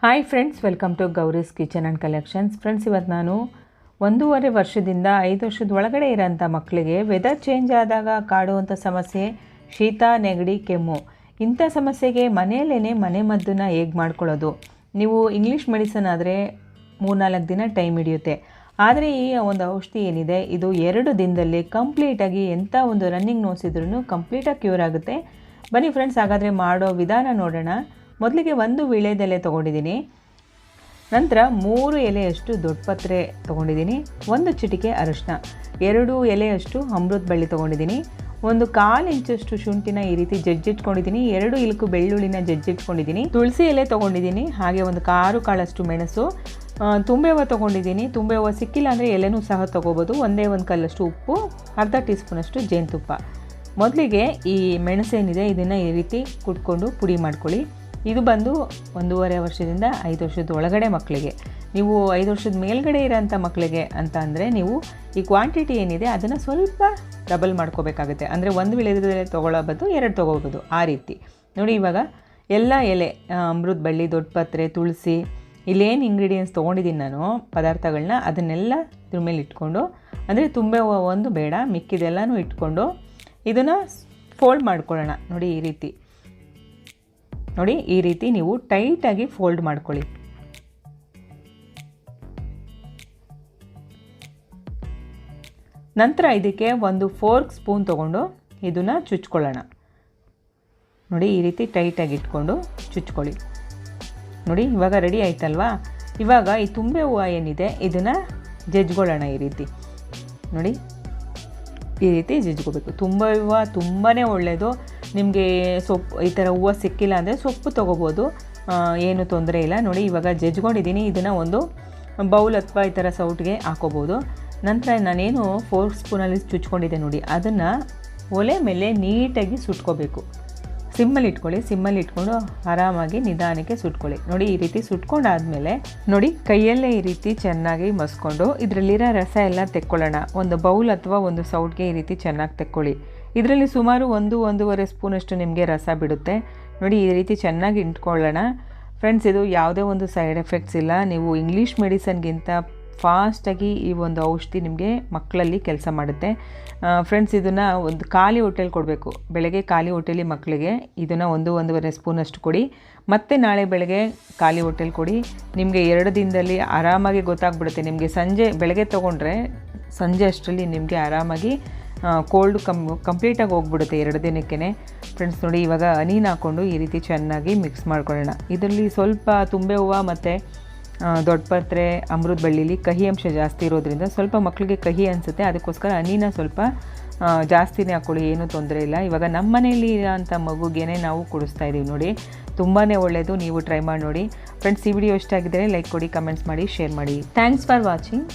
Hi friends, welcome to Gauri's kitchen and collections. Friends, ಇವತ್ತು ನಾನು 1.5 ವರ್ಷದಿಂದ 5 ವರ್ಷದ ಒಳಗಡೆ ಇರೋಂಥ ಮಕ್ಕಳಿಗೆ ವೆದರ್ ಚೇಂಜ್ ಆದಾಗ ಕಾಡುವಂಥ ಸಮಸ್ಯೆ ಶೀತ, ನೆಗಡಿ, ಕೆಮ್ಮು. ಇಂಥ ಸಮಸ್ಯೆಗೆ ಮನೆಯಲ್ಲೇ ಮನೆಮದ್ದನ್ನು ಹೇಗೆ ಮಾಡ್ಕೊಳ್ಳೋದು. ನೀವು ಇಂಗ್ಲೀಷ್ ಮೆಡಿಸನ್ ಆದರೆ 3-4 ದಿನ ಟೈಮ್ ಹಿಡಿಯುತ್ತೆ. ಆದರೆ ಈ ಒಂದು ಔಷಧಿ ಏನಿದೆ ಇದು 2 ದಿನದಲ್ಲಿ ಕಂಪ್ಲೀಟಾಗಿ ಎಂಥ ಒಂದು ರನ್ನಿಂಗ್ ನೋಸ್ ಇದ್ರೂ ಕಂಪ್ಲೀಟಾಗಿ ಕ್ಯೂರ್ ಆಗುತ್ತೆ. ಬನ್ನಿ ಫ್ರೆಂಡ್ಸ್, ಹಾಗಾದರೆ ಮಾಡೋ ವಿಧಾನ ನೋಡೋಣ. ಮೊದಲಿಗೆ 1 ವೀಳ್ಯದೆಲೆ ತೊಗೊಂಡಿದ್ದೀನಿ. ನಂತರ 3 ಎಲೆಯಷ್ಟು ದೊಡ್ಡಪತ್ರೆ ತೊಗೊಂಡಿದ್ದೀನಿ. 1 ಚಿಟಿಕೆ ಅರಿಶಿನ, 2 ಎಲೆಯಷ್ಟು ಅಮೃತ ಬಳ್ಳಿ ತೊಗೊಂಡಿದ್ದೀನಿ. 1/4 ಇಂಚಷ್ಟು ಶುಂಠಿನ ಈ ರೀತಿ ಜಜ್ಜಿಟ್ಕೊಂಡಿದ್ದೀನಿ. 2 ಇಲುಕು ಬೆಳ್ಳುಳ್ಳಿನ ಜಜ್ಜಿಟ್ಕೊಂಡಿದ್ದೀನಿ. ತುಳಸಿ ಎಲೆ ತೊಗೊಂಡಿದ್ದೀನಿ. ಹಾಗೆ 6 ಕಾಳಷ್ಟು ಮೆಣಸು, ತುಂಬೆ ಹೂವು ತೊಗೊಂಡಿದ್ದೀನಿ. ತುಂಬೆ ಹೂವು ಸಿಕ್ಕಿಲ್ಲ ಅಂದರೆ ಎಲೆನೂ ಸಹ ತೊಗೋಬೋದು. 1 ಕಲ್ಲಷ್ಟು ಉಪ್ಪು, ಅರ್ಧ ಟೀ ಸ್ಪೂನಷ್ಟು ಜೇನುತುಪ್ಪ. ಮೊದಲಿಗೆ ಈ ಮೆಣಸೇನಿದೆ ಇದನ್ನು ಈ ರೀತಿ ಕುಟ್ಕೊಂಡು ಪುಡಿ ಮಾಡ್ಕೊಳ್ಳಿ. ಇದು ಬಂದು 1.5 ವರ್ಷದಿಂದ 5 ವರ್ಷದ ಒಳಗಡೆ ಮಕ್ಕಳಿಗೆ. ನೀವು 5 ವರ್ಷದ ಮೇಲ್ಗಡೆ ಇರೋಂಥ ಮಕ್ಕಳಿಗೆ ಅಂತ ಅಂದರೆ ನೀವು ಈ ಕ್ವಾಂಟಿಟಿ ಏನಿದೆ ಅದನ್ನು ಸ್ವಲ್ಪ ಡಬಲ್ ಮಾಡ್ಕೋಬೇಕಾಗುತ್ತೆ. ಅಂದರೆ 1 ವೀಳ್ಯದೆಲೆ ತೊಗೊಳ್ಳೋ ಬದಲು 2 ತೊಗೋಬೋದು, ಆ ರೀತಿ. ನೋಡಿ, ಇವಾಗ ಎಲ್ಲ ಎಲೆ, ಅಮೃತ ಬಳ್ಳಿ, ದೊಡ್ಡಪತ್ರೆ, ತುಳಸಿ, ಇಲ್ಲೇನು ಇಂಗ್ರೀಡಿಯೆಂಟ್ಸ್ ತೊಗೊಂಡಿದ್ದೀನಿ ನಾನು ಪದಾರ್ಥಗಳನ್ನ ಅದನ್ನೆಲ್ಲ ಇದ್ರ ಮೇಲೆ ಇಟ್ಕೊಂಡು, ಅಂದರೆ ತುಂಬೆ ಒಂದು ಬೇಡ, ಮಿಕ್ಕಿದೆಲ್ಲನೂ ಇಟ್ಕೊಂಡು ಇದನ್ನು ಫೋಲ್ಡ್ ಮಾಡ್ಕೊಳ್ಳೋಣ. ನೋಡಿ, ಈ ರೀತಿ ನೀವು ಟೈಟಾಗಿ ಫೋಲ್ಡ್ ಮಾಡ್ಕೊಳ್ಳಿ. ನಂತರ ಇದಕ್ಕೆ 1 ಫೋರ್ಕ್ ಸ್ಪೂನ್ ತೊಗೊಂಡು ಇದನ್ನು ಚುಚ್ಕೊಳ್ಳೋಣ. ನೋಡಿ, ಈ ರೀತಿ ಟೈಟಾಗಿ ಇಟ್ಕೊಂಡು ಚುಚ್ಕೊಳ್ಳಿ. ನೋಡಿ, ಇವಾಗ ರೆಡಿ ಆಯ್ತಲ್ವಾ. ಇವಾಗ ಈ ತುಂಬೆ ಹೂವು ಏನಿದೆ ಇದನ್ನು ಜಜ್ಕೊಳ್ಳೋಣ. ಈ ರೀತಿ ನೋಡಿ, ಈ ರೀತಿ ಜಜ್ಕೋಬೇಕು. ತುಂಬೆ ಹೂವು ತುಂಬಾ ಒಳ್ಳೆಯದು. ನಿಮಗೆ ಸೊಪ್ಪು ಈ ಥರ ಹೂವು ಸಿಕ್ಕಿಲ್ಲ ಅಂದರೆ ಸೊಪ್ಪು ತೊಗೋಬೋದು, ಏನು ತೊಂದರೆ ಇಲ್ಲ. ನೋಡಿ, ಇವಾಗ ಜಜ್ಕೊಂಡಿದ್ದೀನಿ. ಇದನ್ನು ಒಂದು ಬೌಲ್ ಅಥವಾ ಈ ಥರ ಸೌಟ್ಗೆ ಹಾಕೋಬೋದು. ನಂತರ ನಾನೇನು 4 ಸ್ಪೂನಲ್ಲಿ ಚುಚ್ಕೊಂಡಿದ್ದೆ ನೋಡಿ, ಅದನ್ನು ಒಲೆ ಮೇಲೆ ನೀಟಾಗಿ ಸುಟ್ಕೋಬೇಕು. ಸಿಮ್ಮಲ್ಲಿ ಇಟ್ಕೊಳ್ಳಿ. ಸಿಮ್ಮಲ್ಲಿ ಇಟ್ಕೊಂಡು ಆರಾಮಾಗಿ ನಿಧಾನಕ್ಕೆ ಸುಟ್ಕೊಳ್ಳಿ. ನೋಡಿ, ಈ ರೀತಿ ಸುಟ್ಕೊಂಡಾದಮೇಲೆ ನೋಡಿ, ಕೈಯಲ್ಲೇ ಈ ರೀತಿ ಚೆನ್ನಾಗಿ ಮಸ್ಕೊಂಡು ಇದರಲ್ಲಿರೋ ರಸ ಎಲ್ಲ ತೆಕ್ಕೊಳ್ಳೋಣ. ಒಂದು ಬೌಲ್ ಅಥವಾ ಒಂದು ಸೌಟ್ಗೆ ಈ ರೀತಿ ಚೆನ್ನಾಗಿ ತೆಕ್ಕೊಳ್ಳಿ. ಇದರಲ್ಲಿ ಸುಮಾರು 1-1.5 ಸ್ಪೂನಷ್ಟು ನಿಮಗೆ ರಸ ಬಿಡುತ್ತೆ. ನೋಡಿ, ಈ ರೀತಿ ಚೆನ್ನಾಗಿ ಇಟ್ಕೊಳ್ಳೋಣ. ಫ್ರೆಂಡ್ಸ್, ಇದು ಯಾವುದೇ ಒಂದು ಸೈಡ್ ಎಫೆಕ್ಟ್ಸ್ ಇಲ್ಲ. ನೀವು ಇಂಗ್ಲೀಷ್ ಮೆಡಿಸನ್ಗಿಂತ ಫಾಸ್ಟಾಗಿ ಈ ಒಂದು ಔಷಧಿ ನಿಮಗೆ ಮಕ್ಕಳಲ್ಲಿ ಕೆಲಸ ಮಾಡುತ್ತೆ. ಫ್ರೆಂಡ್ಸ್, ಇದನ್ನು ಒಂದು ಖಾಲಿ ಹೊಟ್ಟೆಲಿ ಕೊಡಬೇಕು. ಬೆಳಗ್ಗೆ ಖಾಲಿ ಹೊಟ್ಟೆಲಿ ಮಕ್ಕಳಿಗೆ ಇದನ್ನು 1-1.5 ಸ್ಪೂನಷ್ಟು ಕೊಡಿ. ಮತ್ತು ನಾಳೆ ಬೆಳಗ್ಗೆ ಖಾಲಿ ಹೊಟ್ಟೆಲಿ ಕೊಡಿ. ನಿಮಗೆ 2 ದಿನದಲ್ಲಿ ಆರಾಮಾಗಿ ಗೊತ್ತಾಗ್ಬಿಡುತ್ತೆ. ನಿಮಗೆ ಬೆಳಗ್ಗೆ ತೊಗೊಂಡ್ರೆ ಸಂಜೆ ಅಷ್ಟರಲ್ಲಿ ನಿಮಗೆ ಆರಾಮಾಗಿ ಕೋಲ್ಡು ಕಂಪ್ಲೀಟಾಗಿ ಹೋಗ್ಬಿಡುತ್ತೆ 2 ದಿನಕ್ಕೇ. ಫ್ರೆಂಡ್ಸ್, ನೋಡಿ, ಇವಾಗ ಹನಿನ ಹಾಕ್ಕೊಂಡು ಈ ರೀತಿ ಚೆನ್ನಾಗಿ ಮಿಕ್ಸ್ ಮಾಡ್ಕೊಳ್ಳೋಣ. ಇದರಲ್ಲಿ ಸ್ವಲ್ಪ ತುಂಬೆ ಹೂವು ಮತ್ತು ದೊಡ್ಡಪತ್ರೆ, ಅಮೃತ ಬಳ್ಳಿಲಿ ಕಹಿ ಅಂಶ ಜಾಸ್ತಿ ಇರೋದ್ರಿಂದ ಸ್ವಲ್ಪ ಮಕ್ಕಳಿಗೆ ಕಹಿ ಅನಿಸುತ್ತೆ. ಅದಕ್ಕೋಸ್ಕರ ಹನಿನ ಸ್ವಲ್ಪ ಜಾಸ್ತಿನೇ ಹಾಕ್ಕೊಳ್ಳಿ, ಏನೂ ತೊಂದರೆ ಇಲ್ಲ. ಇವಾಗ ನಮ್ಮ ಮನೆಯಲ್ಲಿ ಇರೋಂಥ ಮಗುಗೇ ನಾವು ಕುಡಿಸ್ತಾ ಇದ್ದೀವಿ. ನೋಡಿ, ತುಂಬಾ ಒಳ್ಳೆಯದು. ನೀವು ಟ್ರೈ ಮಾಡಿ ನೋಡಿ. ಫ್ರೆಂಡ್ಸ್, ಈ ವಿಡಿಯೋ ಇಷ್ಟ ಆಗಿದ್ದರೆ ಲೈಕ್ ಕೊಡಿ, ಕಮೆಂಟ್ಸ್ ಮಾಡಿ, ಶೇರ್ ಮಾಡಿ. Thanks for watching.